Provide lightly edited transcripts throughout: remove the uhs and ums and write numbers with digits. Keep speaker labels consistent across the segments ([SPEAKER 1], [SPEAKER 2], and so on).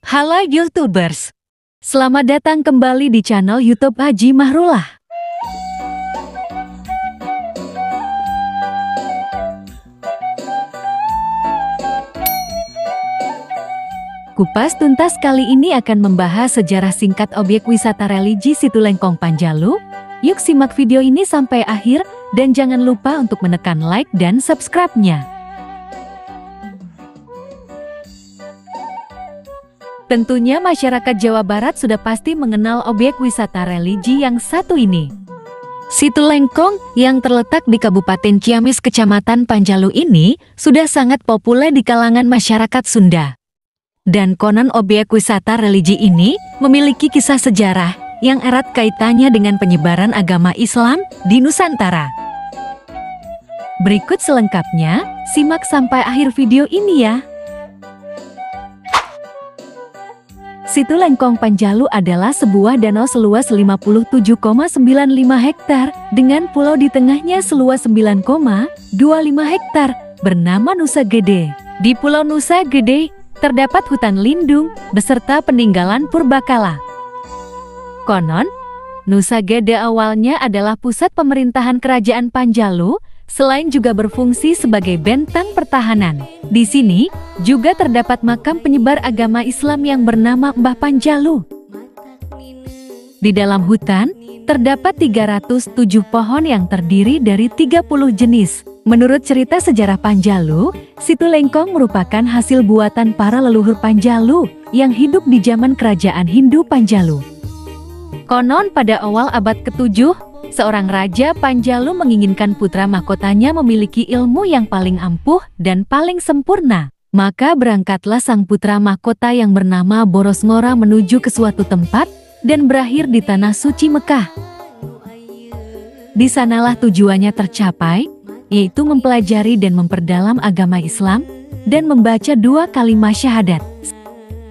[SPEAKER 1] Halo YouTubers, selamat datang kembali di channel YouTube Haji Mahrullah. Kupas Tuntas kali ini akan membahas sejarah singkat objek wisata religi Situ Lengkong Panjalu. Yuk simak video ini sampai akhir dan jangan lupa untuk menekan like dan subscribe-nya. Tentunya masyarakat Jawa Barat sudah pasti mengenal objek wisata religi yang satu ini. Situ Lengkong yang terletak di Kabupaten Ciamis, Kecamatan Panjalu ini sudah sangat populer di kalangan masyarakat Sunda. Dan konon objek wisata religi ini memiliki kisah sejarah yang erat kaitannya dengan penyebaran agama Islam di Nusantara. Berikut selengkapnya, simak sampai akhir video ini ya. Situ Lengkong Panjalu adalah sebuah danau seluas 57,95 hektar dengan pulau di tengahnya seluas 9,25 hektar bernama Nusa Gede. Di Pulau Nusa Gede terdapat hutan lindung beserta peninggalan purbakala. Konon, Nusa Gede awalnya adalah pusat pemerintahan Kerajaan Panjalu, selain juga berfungsi sebagai bentang pertahanan. Di sini juga terdapat makam penyebar agama Islam yang bernama Mbah Panjalu. Di dalam hutan terdapat 307 pohon yang terdiri dari 30 jenis. Menurut cerita sejarah Panjalu, Situ Lengkong merupakan hasil buatan para leluhur Panjalu yang hidup di zaman Kerajaan Hindu Panjalu. Konon pada awal abad ke-7, seorang raja Panjalu menginginkan putra mahkotanya memiliki ilmu yang paling ampuh dan paling sempurna. Maka berangkatlah sang putra mahkota yang bernama Borosngora menuju ke suatu tempat dan berakhir di tanah suci Mekah. Di sanalah tujuannya tercapai, yaitu mempelajari dan memperdalam agama Islam dan membaca 2 kalimat syahadat.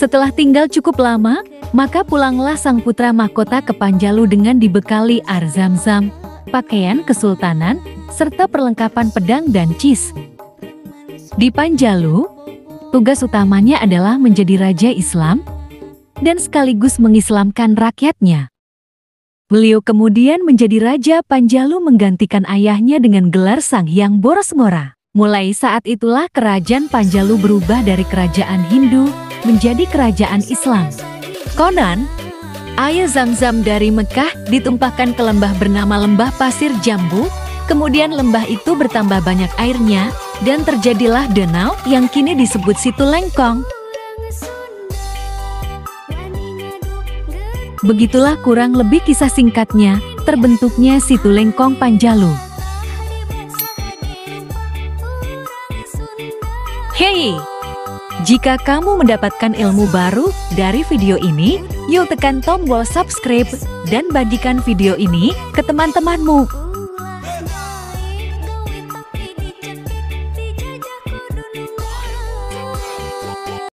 [SPEAKER 1] Setelah tinggal cukup lama, maka pulanglah sang putra mahkota ke Panjalu dengan dibekali air Zam-Zam, pakaian kesultanan, serta perlengkapan pedang dan cis. Di Panjalu, tugas utamanya adalah menjadi raja Islam dan sekaligus mengislamkan rakyatnya. Beliau kemudian menjadi Raja Panjalu menggantikan ayahnya dengan gelar Sang Hyang Borosngora. Mulai saat itulah kerajaan Panjalu berubah dari kerajaan Hindu menjadi kerajaan Islam. Konon, air Zam-Zam dari Mekah ditumpahkan ke lembah bernama Lembah Pasir Jambu, kemudian lembah itu bertambah banyak airnya, dan terjadilah danau yang kini disebut Situ Lengkong. Begitulah kurang lebih kisah singkatnya, terbentuknya Situ Lengkong Panjalu. Hey! Jika kamu mendapatkan ilmu baru dari video ini, yuk tekan tombol subscribe dan bagikan video ini ke teman-temanmu.